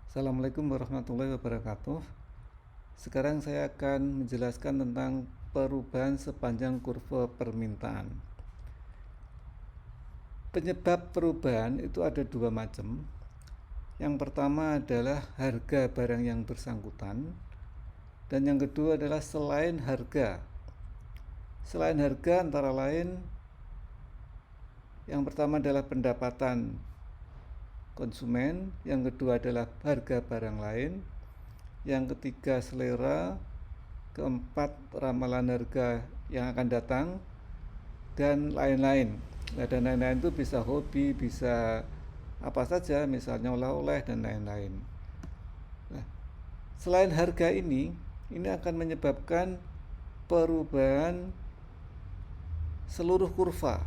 Assalamualaikum warahmatullahi wabarakatuh. Sekarang saya akan menjelaskan tentang perubahan sepanjang kurva permintaan. Penyebab perubahan itu ada dua macam. Yang pertama adalah harga barang yang bersangkutan, dan yang kedua adalah selain harga. Selain harga antara lain, yang pertama adalah pendapatan konsumen, yang kedua adalah harga barang lain, yang ketiga selera, keempat ramalan harga yang akan datang, dan lain-lain. Nah, dan lain-lain itu bisa hobi, bisa apa saja, misalnya oleh-oleh dan lain-lain. Nah, selain harga ini akan menyebabkan perubahan seluruh kurva.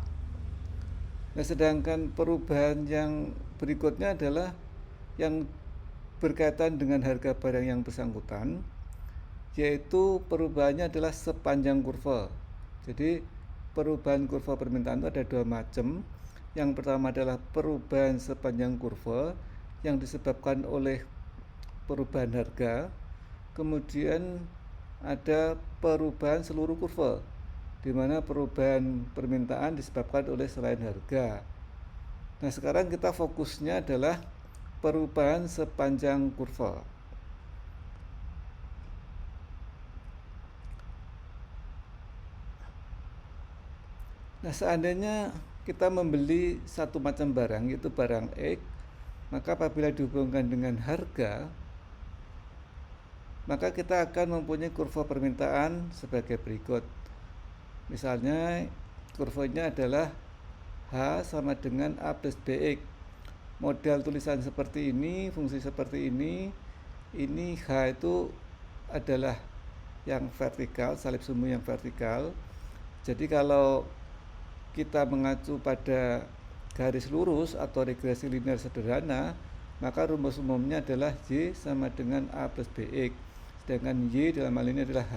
Nah, sedangkan perubahan yang berikutnya adalah yang berkaitan dengan harga barang yang bersangkutan, yaitu perubahannya adalah sepanjang kurva. Jadi perubahan kurva permintaan itu ada dua macam. Yang pertama adalah perubahan sepanjang kurva yang disebabkan oleh perubahan harga. Kemudian ada perubahan seluruh kurva, di mana perubahan permintaan disebabkan oleh selain harga. Nah, sekarang kita fokusnya adalah perubahan sepanjang kurva. Nah, seandainya kita membeli satu macam barang, yaitu barang X, maka apabila dihubungkan dengan harga, maka kita akan mempunyai kurva permintaan sebagai berikut. Misalnya, kurvanya adalah H sama dengan A plus BX. Model tulisan seperti ini, fungsi seperti ini H itu adalah yang vertikal, salib semu yang vertikal. Jadi kalau kita mengacu pada garis lurus atau regresi linear sederhana, maka rumus umumnya adalah Y sama dengan A plus BX, sedangkan Y dalam hal ini adalah H.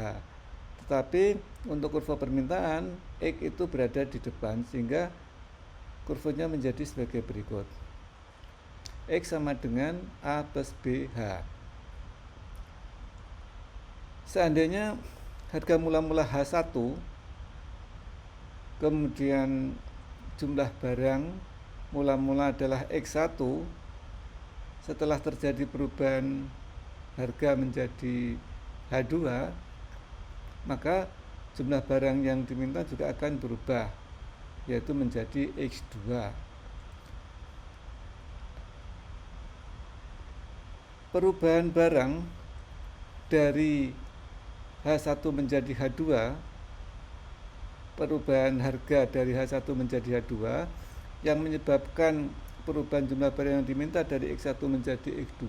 Tetapi untuk kurva permintaan, X itu berada di depan, sehingga kurvanya menjadi sebagai berikut. X sama dengan A plus BH. Seandainya harga mula-mula H1, kemudian jumlah barang mula-mula adalah X1, setelah terjadi perubahan harga menjadi H2, maka jumlah barang yang diminta juga akan berubah, yaitu menjadi X2. Perubahan barang dari H1 menjadi H2, perubahan harga dari H1 menjadi H2 yang menyebabkan perubahan jumlah barang yang diminta dari X1 menjadi X2,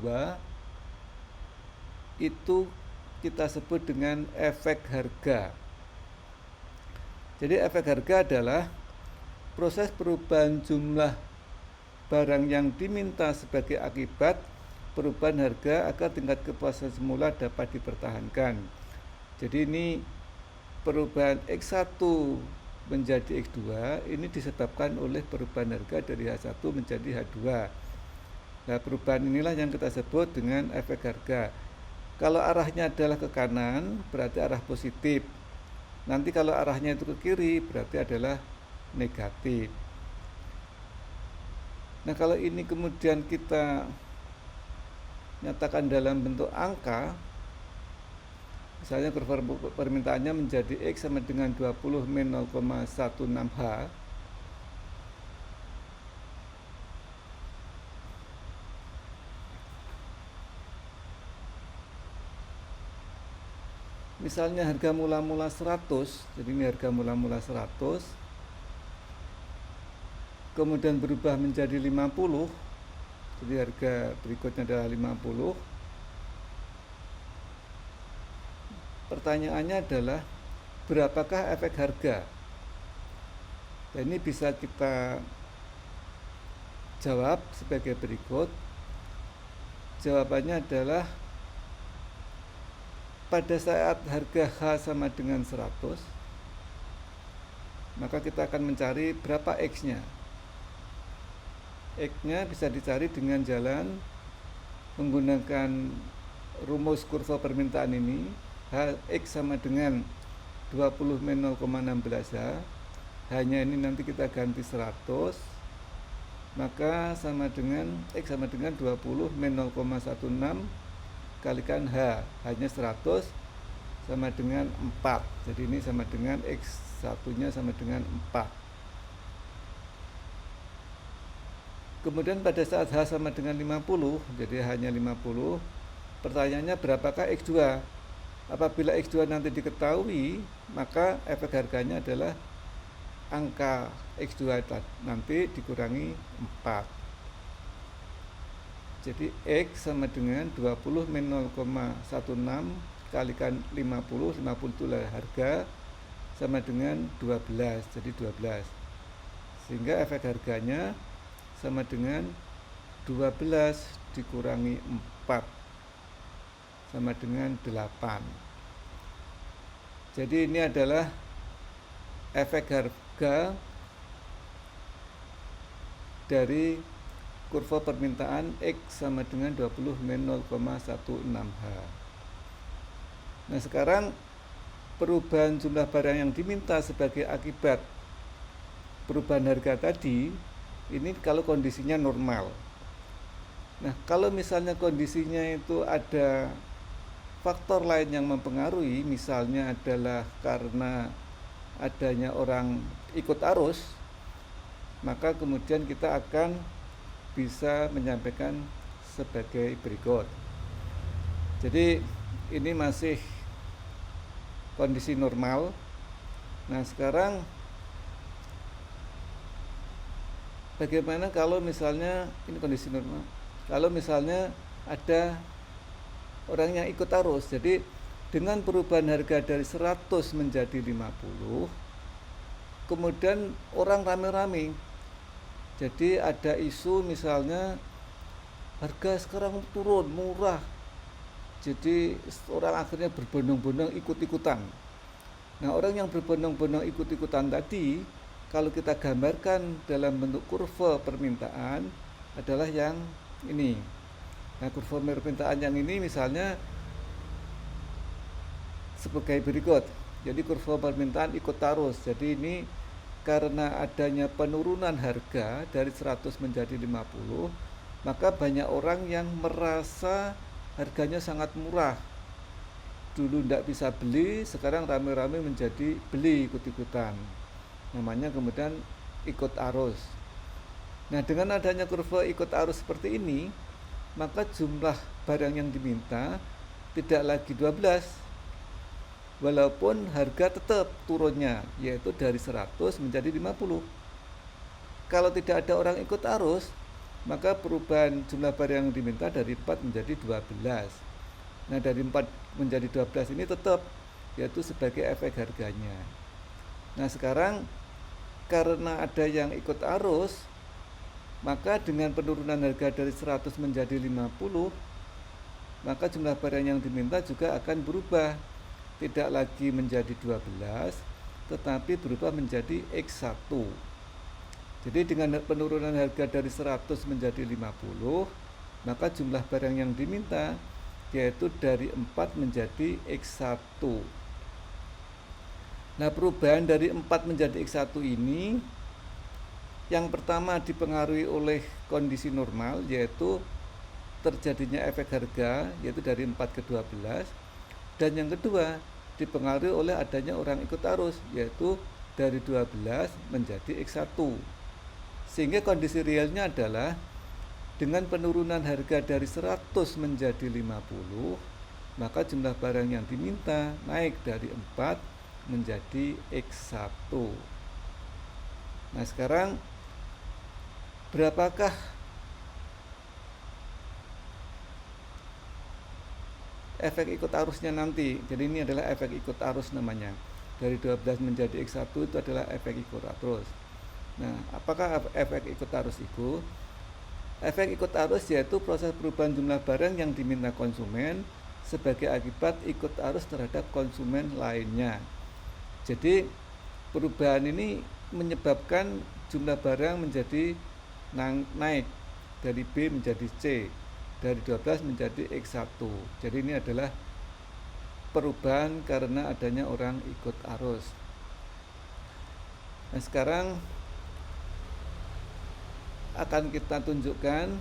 itu kita sebut dengan efek harga. Jadi efek harga adalah proses perubahan jumlah barang yang diminta sebagai akibat perubahan harga agar tingkat kepuasan semula dapat dipertahankan. Jadi ini perubahan X1 menjadi X2 ini disebabkan oleh perubahan harga dari H1 menjadi H2. Nah, perubahan inilah yang kita sebut dengan efek harga. Kalau arahnya adalah ke kanan, berarti arah positif. Nanti kalau arahnya itu ke kiri, berarti adalah negatif. Nah, kalau ini kemudian kita nyatakan dalam bentuk angka, misalnya kurva permintaannya menjadi X sama dengan 20 min 0,16 H, misalnya harga mula-mula 100, jadi ini harga mula-mula 100, kemudian berubah menjadi 50, jadi harga berikutnya adalah 50. Pertanyaannya adalah berapakah efek harga? Dan ini bisa kita jawab sebagai berikut. Jawabannya adalah pada saat harga H sama dengan 100, maka kita akan mencari berapa X-nya. X-nya bisa dicari dengan jalan menggunakan rumus kurva permintaan ini, X sama dengan 20 min 0,16 H, hanya ini nanti kita ganti 100, maka sama dengan X sama dengan 20 min 0,16 kalikan H, hanya 100 sama dengan 4. Jadi ini sama dengan X satunya sama dengan 4. Kemudian pada saat H sama dengan 50, jadi hanya 50, pertanyaannya berapakah X2? Apabila X2 nanti diketahui, maka efek harganya adalah angka X2 nanti dikurangi 4. Jadi X sama dengan 20 min 0,16 kalikan 50, 50 itulah harga, sama dengan 12, jadi 12. Sehingga efek harganya sama dengan 12 dikurangi 4 sama dengan 8. Jadi ini adalah efek harga dari kurva permintaan X sama dengan 20 min 0,16 H. Nah, sekarang perubahan jumlah barang yang diminta sebagai akibat perubahan harga tadi, ini kalau kondisinya normal. Nah, kalau misalnya kondisinya itu ada faktor lain yang mempengaruhi, misalnya adalah karena adanya orang ikut arus, maka kemudian kita akan bisa menyampaikan sebagai berikut. Jadi ini masih kondisi normal. Nah, sekarang bagaimana kalau misalnya ini kondisi normal? Kalau misalnya ada orang yang ikut arus, jadi dengan perubahan harga dari 100 menjadi 50, kemudian orang rame-rame. Jadi ada isu misalnya harga sekarang turun murah, jadi orang akhirnya berbondong-bondong ikut-ikutan. Nah, orang yang berbondong-bondong ikut-ikutan tadi, kalau kita gambarkan dalam bentuk kurva permintaan adalah yang ini. Nah, kurva permintaan yang ini misalnya sebagai berikut. Jadi kurva permintaan ikut arus. Jadi ini karena adanya penurunan harga dari 100 menjadi 50, maka banyak orang yang merasa harganya sangat murah. Dulu tidak bisa beli, sekarang rame-rame menjadi beli ikut-ikutan. Namanya kemudian ikut arus. Nah, dengan adanya kurva ikut arus seperti ini, maka jumlah barang yang diminta tidak lagi 12, walaupun harga tetap turunnya, yaitu dari 100 menjadi 50. Kalau tidak ada orang ikut arus, maka perubahan jumlah barang yang diminta dari 4 menjadi 12. Nah, dari 4 menjadi 12 ini tetap, yaitu sebagai efek harganya. Nah, sekarang karena ada yang ikut arus, maka dengan penurunan harga dari 100 menjadi 50, maka jumlah barang yang diminta juga akan berubah. Tidak lagi menjadi 12, tetapi berubah menjadi X1. Jadi dengan penurunan harga dari 100 menjadi 50, maka jumlah barang yang diminta yaitu dari 4 menjadi X1. Nah, perubahan dari 4 menjadi X1 ini yang pertama dipengaruhi oleh kondisi normal, yaitu terjadinya efek harga, yaitu dari 4 ke 12. Dan yang kedua dipengaruhi oleh adanya orang ikut arus, yaitu dari 12 menjadi X1. Sehingga kondisi realnya adalah dengan penurunan harga dari 100 menjadi 50, maka jumlah barang yang diminta naik dari 4 menjadi X1. Nah, sekarang berapakah efek ikut arusnya nanti? Jadi ini adalah efek ikut arus namanya. Dari 12 menjadi X1 itu adalah efek ikut arus. Nah, apakah efek ikut arus itu? Efek ikut arus yaitu proses perubahan jumlah barang yang diminta konsumen sebagai akibat ikut arus terhadap konsumen lainnya. Jadi perubahan ini menyebabkan jumlah barang menjadi naik dari B menjadi C. dari 12 menjadi X1. Jadi ini adalah perubahan karena adanya orang ikut arus. Nah, sekarang akan kita tunjukkan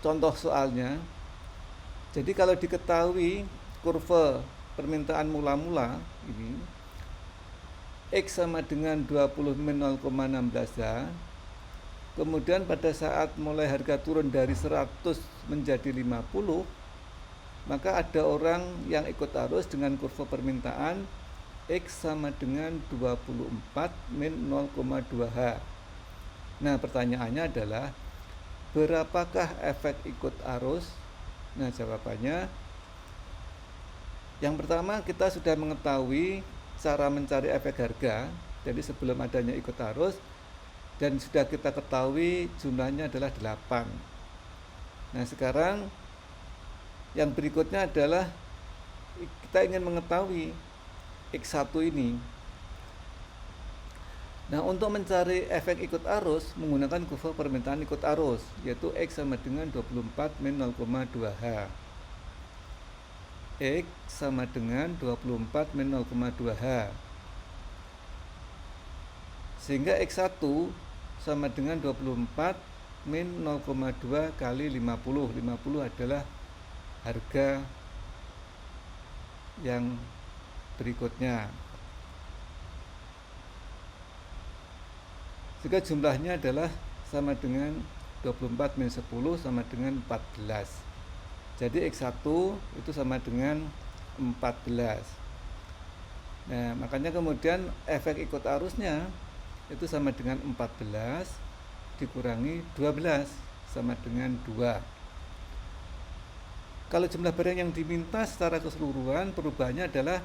contoh soalnya. Jadi kalau diketahui kurva permintaan mula-mula ini X sama dengan 20 min 0,16H, kemudian pada saat mulai harga turun dari 100 menjadi 50, maka ada orang yang ikut arus dengan kurva permintaan X sama dengan 24 min 0,2H. Nah, pertanyaannya adalah berapakah efek ikut arus? Nah, jawabannya yang pertama, kita sudah mengetahui cara mencari efek harga. Jadi sebelum adanya ikut arus, dan sudah kita ketahui jumlahnya adalah 8. Nah, sekarang yang berikutnya adalah kita ingin mengetahui X1 ini. Nah, untuk mencari efek ikut arus menggunakan kurva permintaan ikut arus, yaitu X sama dengan 24 min 0,2H. X sama dengan 24 min 0,2H. Sehingga X1 sama dengan 24 min 0,2 kali 50. 50 adalah harga yang berikutnya. Jika jumlahnya adalah sama dengan 24 min 10 sama dengan 14. Jadi X1 itu sama dengan 14. Nah, makanya kemudian efek ikut arusnya itu sama dengan 14 dikurangi 12 sama dengan 2. Kalau jumlah barang yang diminta secara keseluruhan perubahannya adalah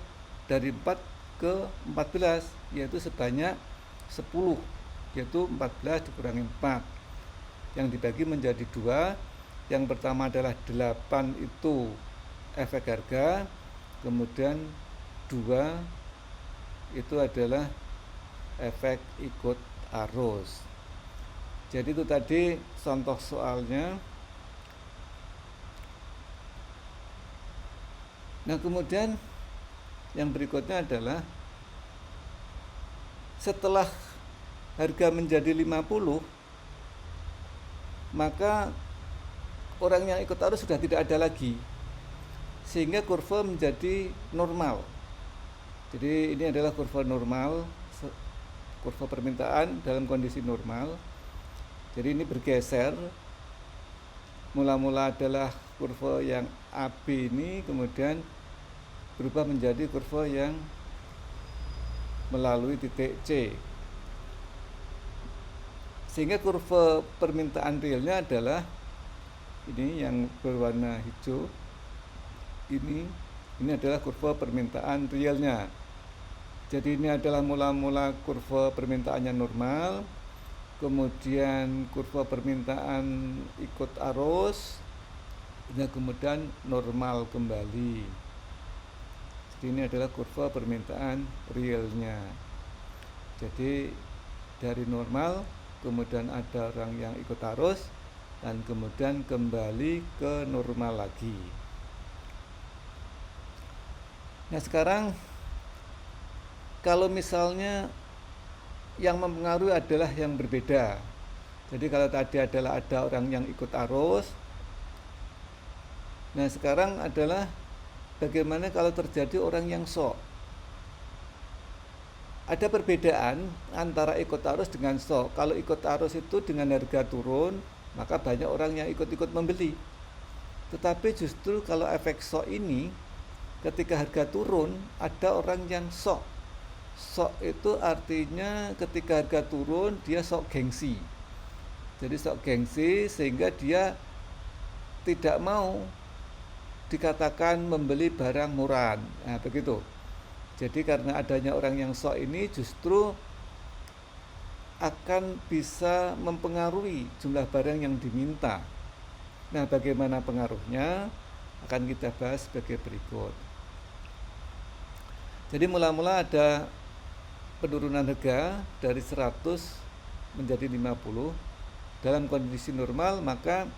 dari 4 ke 14, yaitu sebanyak 10, yaitu 14 dikurangi 4 yang dibagi menjadi 2. Yang pertama adalah 8 itu efek harga, kemudian 2 itu adalah efek ikut arus. Jadi itu tadi contoh soalnya. Nah, kemudian yang berikutnya adalah setelah harga menjadi 50, maka orang yang ikut arus sudah tidak ada lagi, sehingga kurva menjadi normal. Jadi ini adalah kurva normal, kurva permintaan dalam kondisi normal. Jadi ini bergeser, mula-mula adalah kurva yang AB ini, kemudian berubah menjadi kurva yang melalui titik C. Sehingga kurva permintaan realnya adalah ini yang berwarna hijau. Ini adalah kurva permintaan realnya. Jadi ini adalah mula-mula kurva permintaannya normal, kemudian kurva permintaan ikut arus, dan kemudian normal kembali. Jadi ini adalah kurva permintaan realnya. Jadi dari normal, kemudian ada orang yang ikut arus, dan kemudian kembali ke normal lagi. Nah, sekarang kalau misalnya yang mempengaruhi adalah yang berbeda. Jadi kalau tadi adalah ada orang yang ikut arus, nah sekarang adalah bagaimana kalau terjadi orang yang shock. Ada perbedaan antara ikut arus dengan shock. Kalau ikut arus itu dengan harga turun, maka banyak orang yang ikut-ikut membeli. Tetapi justru kalau efek shock ini, ketika harga turun, ada orang yang shock. Shock itu artinya ketika harga turun, dia shock gengsi. Jadi shock gengsi sehingga dia tidak mau dikatakan membeli barang murahan. Nah, begitu. Jadi karena adanya orang yang shock ini justru akan bisa mempengaruhi jumlah barang yang diminta. Nah, bagaimana pengaruhnya akan kita bahas sebagai berikut. Jadi mula-mula ada penurunan harga dari 100 menjadi 50. Dalam kondisi normal maka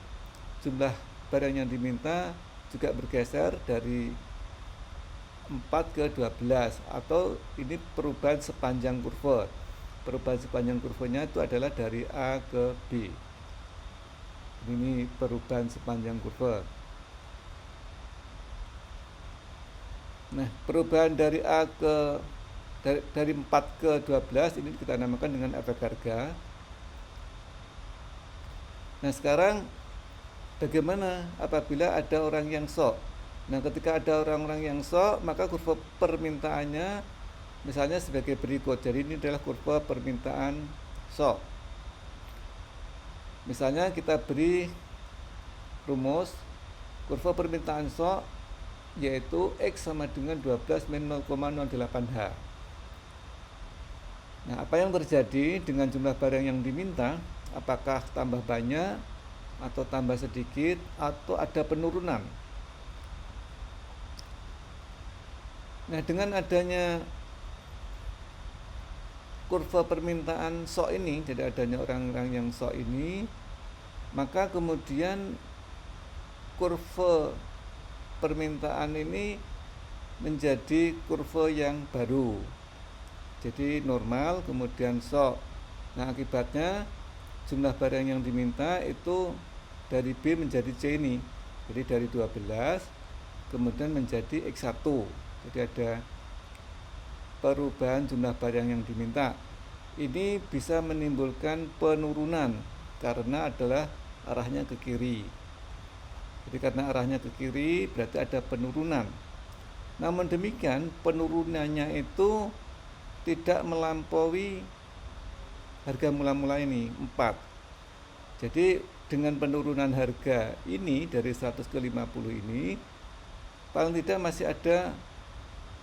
jumlah barang yang diminta juga bergeser dari 4 ke 12, atau ini perubahan sepanjang kurva. Perubahan sepanjang kurvanya itu adalah dari A ke B. Ini perubahan sepanjang kurva. Nah, perubahan dari A ke dari 4 ke 12 ini kita namakan dengan efek harga. Nah, sekarang bagaimana apabila ada orang yang shock? Nah, ketika ada orang-orang yang shock, maka kurva permintaannya misalnya sebagai berikut. Jadi ini adalah kurva permintaan shock. Misalnya kita beri rumus kurva permintaan shock yaitu X sama dengan 12 min 0,08H. Nah, apa yang terjadi dengan jumlah barang yang diminta? Apakah tambah banyak atau tambah sedikit atau ada penurunan? Nah, dengan adanya kurva permintaan shock ini, jadi adanya orang-orang yang shock ini, maka kemudian kurva permintaan ini menjadi kurva yang baru. Jadi normal kemudian shock. Nah, akibatnya jumlah barang yang diminta itu dari B menjadi C ini. Jadi dari 12 kemudian menjadi X1. Jadi ada perubahan jumlah barang yang diminta. Ini bisa menimbulkan penurunan karena adalah arahnya ke kiri. Jadi karena arahnya ke kiri berarti ada penurunan. Namun demikian penurunannya itu tidak melampaui harga mula-mula ini 4. Jadi dengan penurunan harga ini dari 100 ke 50 ini paling tidak masih ada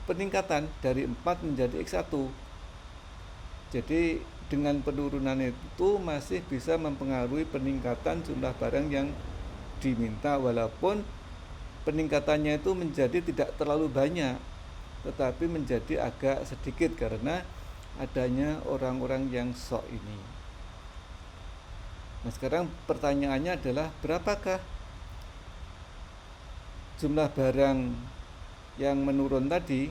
peningkatan dari 4 menjadi X1. Jadi dengan penurunan itu masih bisa mempengaruhi peningkatan jumlah barang yang diminta, walaupun peningkatannya itu menjadi tidak terlalu banyak, tetapi menjadi agak sedikit karena adanya orang-orang yang shock ini. Nah, sekarang pertanyaannya adalah berapakah jumlah barang yang menurun tadi,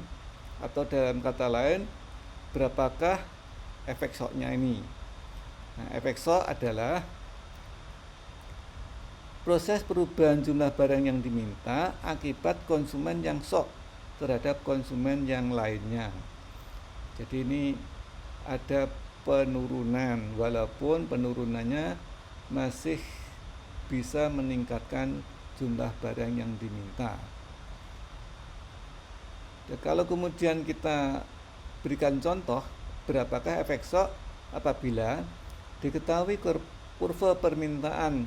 atau dalam kata lain berapakah efek shocknya ini. Nah, efek shock adalah proses perubahan jumlah barang yang diminta akibat konsumen yang shock terhadap konsumen yang lainnya. Jadi ini ada penurunan, walaupun penurunannya masih bisa meningkatkan jumlah barang yang diminta. Kalau kemudian kita berikan contoh berapakah efek shock apabila diketahui kurva permintaan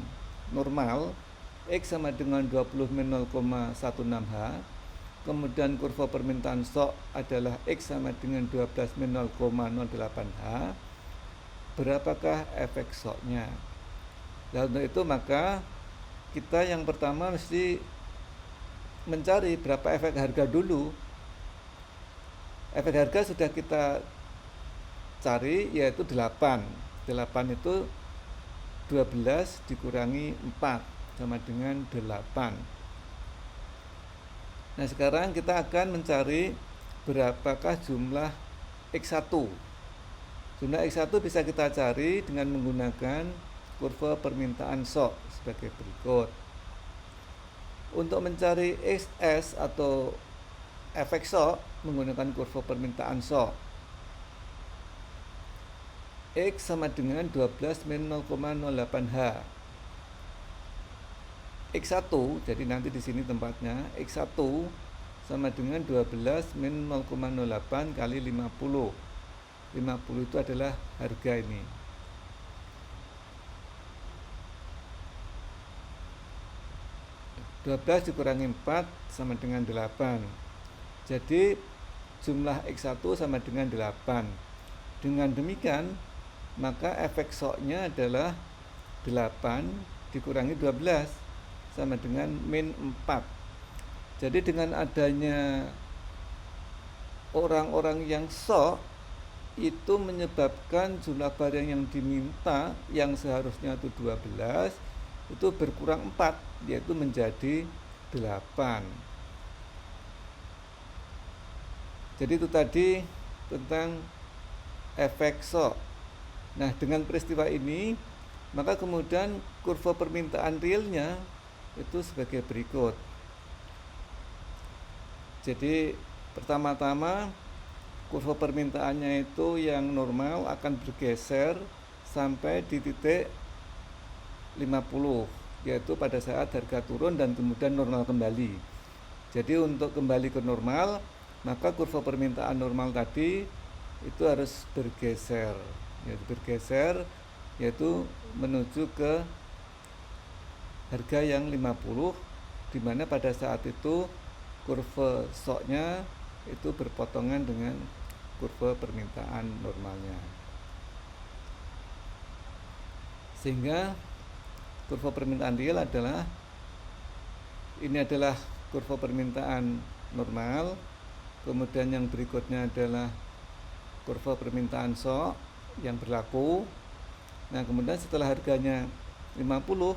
normal X sama dengan 20 min 0,16H, kemudian kurva permintaan shock adalah X sama dengan 12 min 0,08H, berapakah efek shocknya? Dan untuk itu maka kita yang pertama mesti mencari berapa efek harga dulu. Efek harga sudah kita cari yaitu 8. 8 itu 12 dikurangi 4 sama dengan 8. Nah, sekarang kita akan mencari berapakah jumlah X1. Jumlah X1 bisa kita cari dengan menggunakan kurva permintaan shock sebagai berikut. Untuk mencari XS atau efek shock menggunakan kurva permintaan shock, X sama dengan 12 min 0,08H. X1, jadi nanti di sini tempatnya X1 sama dengan 12 min 0,08 kali 50. 50 itu adalah harga ini. (12 dikurangi 4 sama dengan 8). Jadi jumlah X1 sama dengan 8. Dengan demikian maka efek shocknya adalah 8 dikurangi 12 sama dengan min 4. Jadi dengan adanya orang-orang yang shock itu menyebabkan jumlah barang yang diminta yang seharusnya itu 12 itu berkurang 4, yaitu menjadi 8. Jadi itu tadi tentang efek shock. Nah, dengan peristiwa ini, maka kemudian kurva permintaan realnya itu sebagai berikut. Jadi pertama-tama kurva permintaannya itu yang normal akan bergeser sampai di titik 50, yaitu pada saat harga turun dan kemudian normal kembali. Jadi untuk kembali ke normal, maka kurva permintaan normal tadi itu harus bergeser, yaitu menuju ke harga yang 50, di mana pada saat itu kurva shocknya itu berpotongan dengan kurva permintaan normalnya, sehingga kurva permintaan real adalah kurva permintaan normal, kemudian yang berikutnya adalah kurva permintaan shock yang berlaku. Nah, kemudian setelah harganya 50,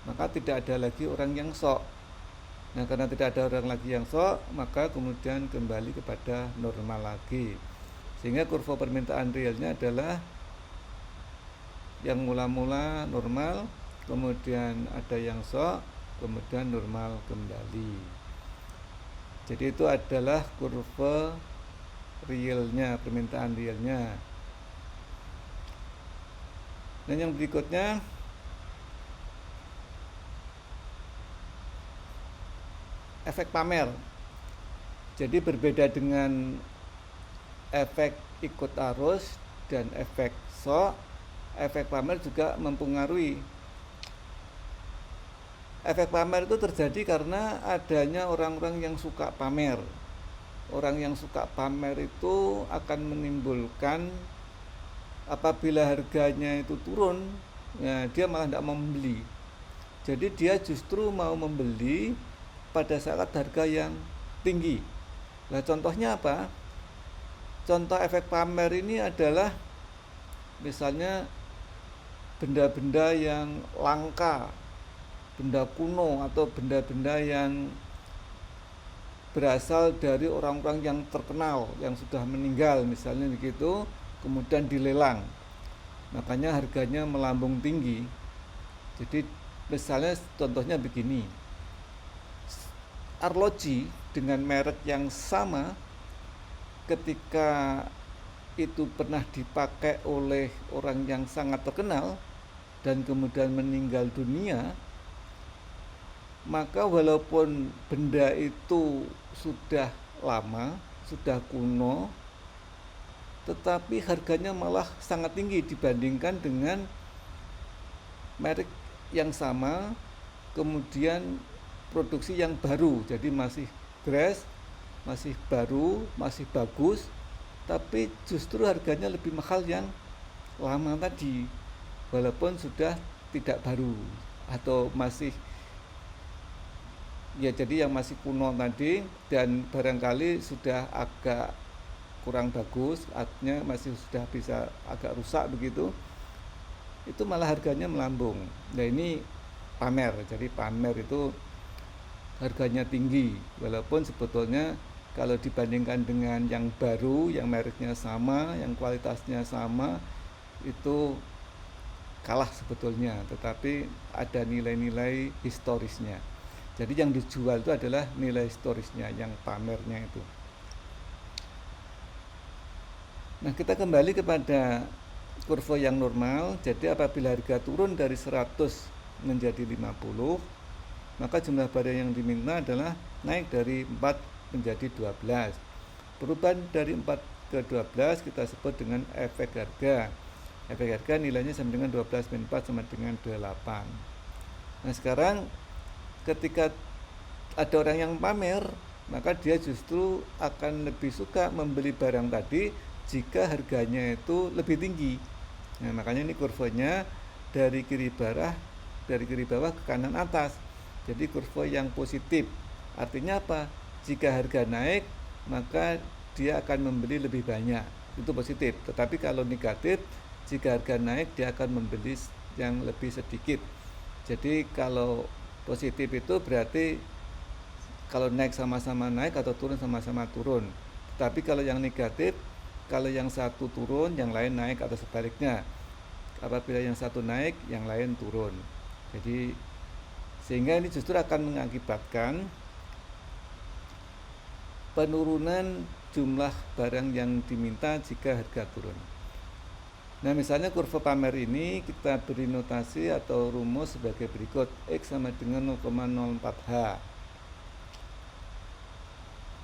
maka tidak ada lagi orang yang shock. Nah, karena tidak ada orang lagi yang shock, maka kemudian kembali kepada normal lagi. Sehingga kurva permintaan realnya adalah yang mula-mula normal, kemudian ada yang shock, kemudian normal kembali. Jadi itu adalah kurva realnya, permintaan realnya. Dan yang berikutnya efek pamer. Jadi berbeda dengan efek ikut arus dan efek shock, efek pamer juga mempengaruhi. Efek pamer itu terjadi karena adanya orang-orang yang suka pamer. Orang yang suka pamer itu akan menimbulkan, apabila harganya itu turun, ya, dia malah tidak mau membeli. Jadi dia justru mau membeli pada saat harga yang tinggi. Nah, contohnya apa? Contoh efek pamer ini adalah misalnya benda-benda yang langka, benda kuno, atau benda-benda yang berasal dari orang-orang yang terkenal, yang sudah meninggal misalnya begitu, kemudian dilelang. Makanya harganya melambung tinggi. Jadi misalnya contohnya begini, arloji dengan merek yang sama ketika itu pernah dipakai oleh orang yang sangat terkenal dan kemudian meninggal dunia, maka walaupun benda itu sudah lama, sudah kuno, tetapi harganya malah sangat tinggi dibandingkan dengan merek yang sama, kemudian produksi yang baru, jadi masih fresh, masih baru, masih bagus, tapi justru harganya lebih mahal yang lama tadi, walaupun sudah tidak baru atau masih, ya, jadi yang masih kuno tadi dan barangkali sudah agak kurang bagus, artinya masih sudah bisa agak rusak begitu, itu malah harganya melambung. Nah, ini pamer. Jadi pamer itu harganya tinggi, walaupun sebetulnya kalau dibandingkan dengan yang baru, yang mereknya sama, yang kualitasnya sama, itu kalah sebetulnya, tetapi ada nilai-nilai historisnya. Jadi yang dijual itu adalah nilai historisnya, yang pamernya itu. Nah, kita kembali kepada kurva yang normal. Jadi apabila harga turun dari 100 menjadi 50, maka jumlah barang yang diminta adalah naik dari 4 menjadi 12. Perubahan dari 4 ke 12 kita sebut dengan efek harga. Efek harga nilainya sama dengan 12 min 4 sama dengan 28. Nah, sekarang ketika ada orang yang pamer, maka dia justru akan lebih suka membeli barang tadi jika harganya itu lebih tinggi. Nah, makanya ini kurvanya dari kiri bawah ke kanan atas. Jadi kurva yang positif. Artinya apa? Jika harga naik, maka dia akan membeli lebih banyak. Itu positif. Tetapi kalau negatif, jika harga naik, dia akan membeli yang lebih sedikit. Jadi kalau positif itu berarti kalau naik sama-sama naik atau turun sama-sama turun. Tapi kalau yang negatif, kalau yang satu turun, yang lain naik atau sebaliknya. Apabila yang satu naik, yang lain turun. Jadi sehingga ini justru akan mengakibatkan penurunan jumlah barang yang diminta jika harga turun. Nah, misalnya kurva pamer ini kita beri notasi atau rumus sebagai berikut. X sama dengan 0,04H.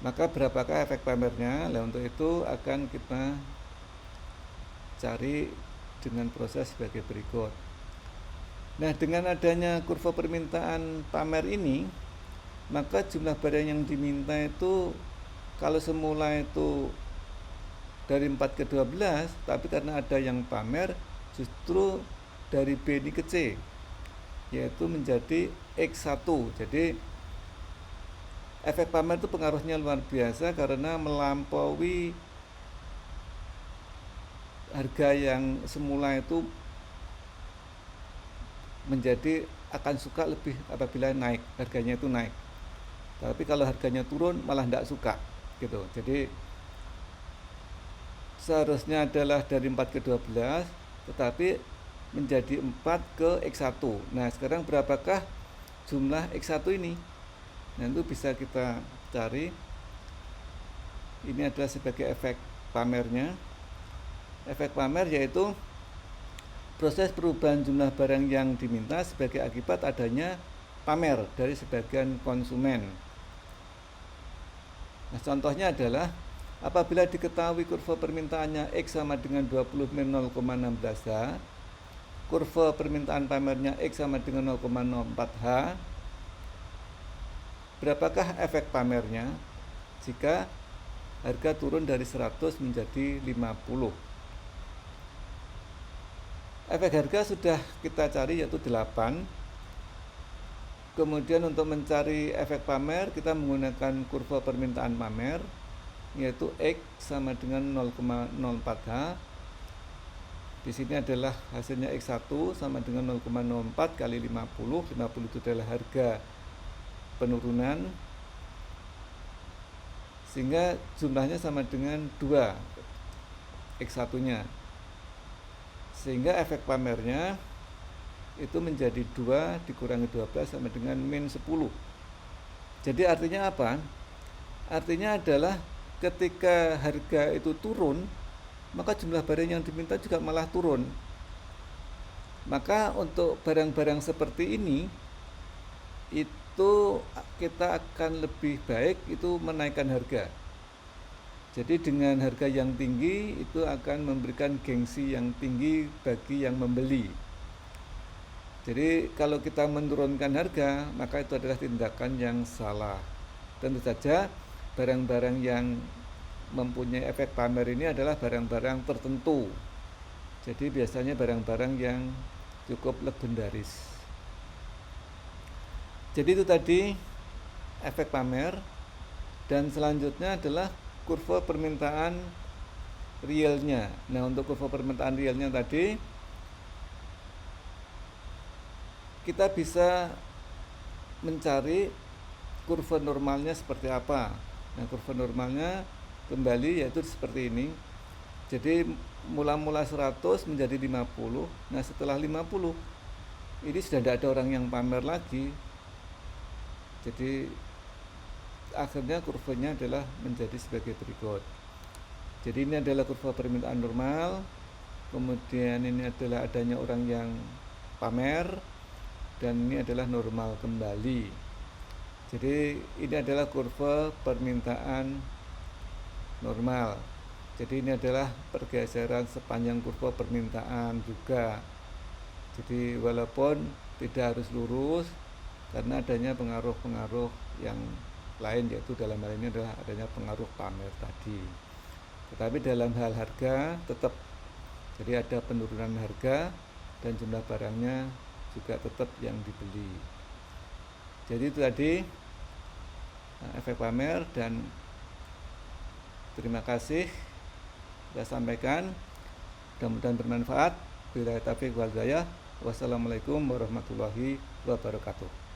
Maka berapakah efek pamernya? Nah, untuk itu akan kita cari dengan proses sebagai berikut. Nah, dengan adanya kurva permintaan pamer ini, maka jumlah barang yang diminta itu kalau semula itu dari 4 ke 12, tapi karena ada yang pamer, justru dari B ini ke C, yaitu menjadi X1. Jadi efek pamer itu pengaruhnya luar biasa karena melampaui harga yang semula itu menjadi akan suka lebih apabila naik, harganya itu naik. Tapi kalau harganya turun malah tidak suka gitu. Jadi seharusnya adalah dari 4 ke 12, tetapi menjadi 4 ke X1. Nah, sekarang berapakah jumlah X1 ini? Nah, itu bisa kita cari. Ini adalah sebagai efek pamernya. Efek pamer yaitu proses perubahan jumlah barang yang diminta sebagai akibat adanya pamer dari sebagian konsumen. Nah, contohnya adalah apabila diketahui kurva permintaannya X sama dengan 20 min 0,16H, kurva permintaan pamernya X sama dengan 0,04H, berapakah efek pamernya jika harga turun dari 100 menjadi 50? Efek harga sudah kita cari yaitu 8. Kemudian untuk mencari efek pamer kita menggunakan kurva permintaan pamer yaitu X sama dengan 0,04H. Di sini adalah hasilnya X1 sama dengan 0,04 kali 50. 50 itu adalah harga penurunan, sehingga jumlahnya sama dengan 2 X1-nya. Sehingga efek pamernya itu menjadi 2 dikurangi 12 sama dengan min 10. Jadi artinya apa? Artinya adalah ketika harga itu turun, maka jumlah barang yang diminta juga malah turun. Maka untuk barang-barang seperti ini itu kita akan lebih baik itu menaikkan harga. Jadi dengan harga yang tinggi itu akan memberikan gengsi yang tinggi bagi yang membeli. Jadi kalau kita menurunkan harga, maka itu adalah tindakan yang salah. Tentu saja barang-barang yang mempunyai efek pamer ini adalah barang-barang tertentu. Jadi biasanya barang-barang yang cukup legendaris. Jadi itu tadi efek pamer. Dan selanjutnya adalah kurva permintaan realnya. Nah, untuk kurva permintaan realnya tadi kita bisa mencari kurva normalnya seperti apa. Nah, kurva normalnya kembali yaitu seperti ini. Jadi mula-mula 100 menjadi 50. Nah, setelah 50 ini sudah tidak ada orang yang pamer lagi. Jadi akhirnya kurvanya adalah menjadi sebagai berikut. Jadi ini adalah kurva permintaan normal, kemudian ini adalah adanya orang yang pamer, dan ini adalah normal kembali. Jadi ini adalah kurva permintaan normal. Jadi ini adalah pergeseran sepanjang kurva permintaan juga. Jadi walaupun tidak harus lurus karena adanya pengaruh-pengaruh yang lain, yaitu dalam hal ini adalah adanya pengaruh pamer tadi. Tetapi dalam hal harga tetap jadi ada penurunan harga dan jumlah barangnya juga tetap yang dibeli. Jadi itu tadi efek pamer, dan terima kasih sudah sampaikan. Mudah-mudahan bermanfaat. Billahi taufiq wal hidayah. Wassalamualaikum warahmatullahi wabarakatuh.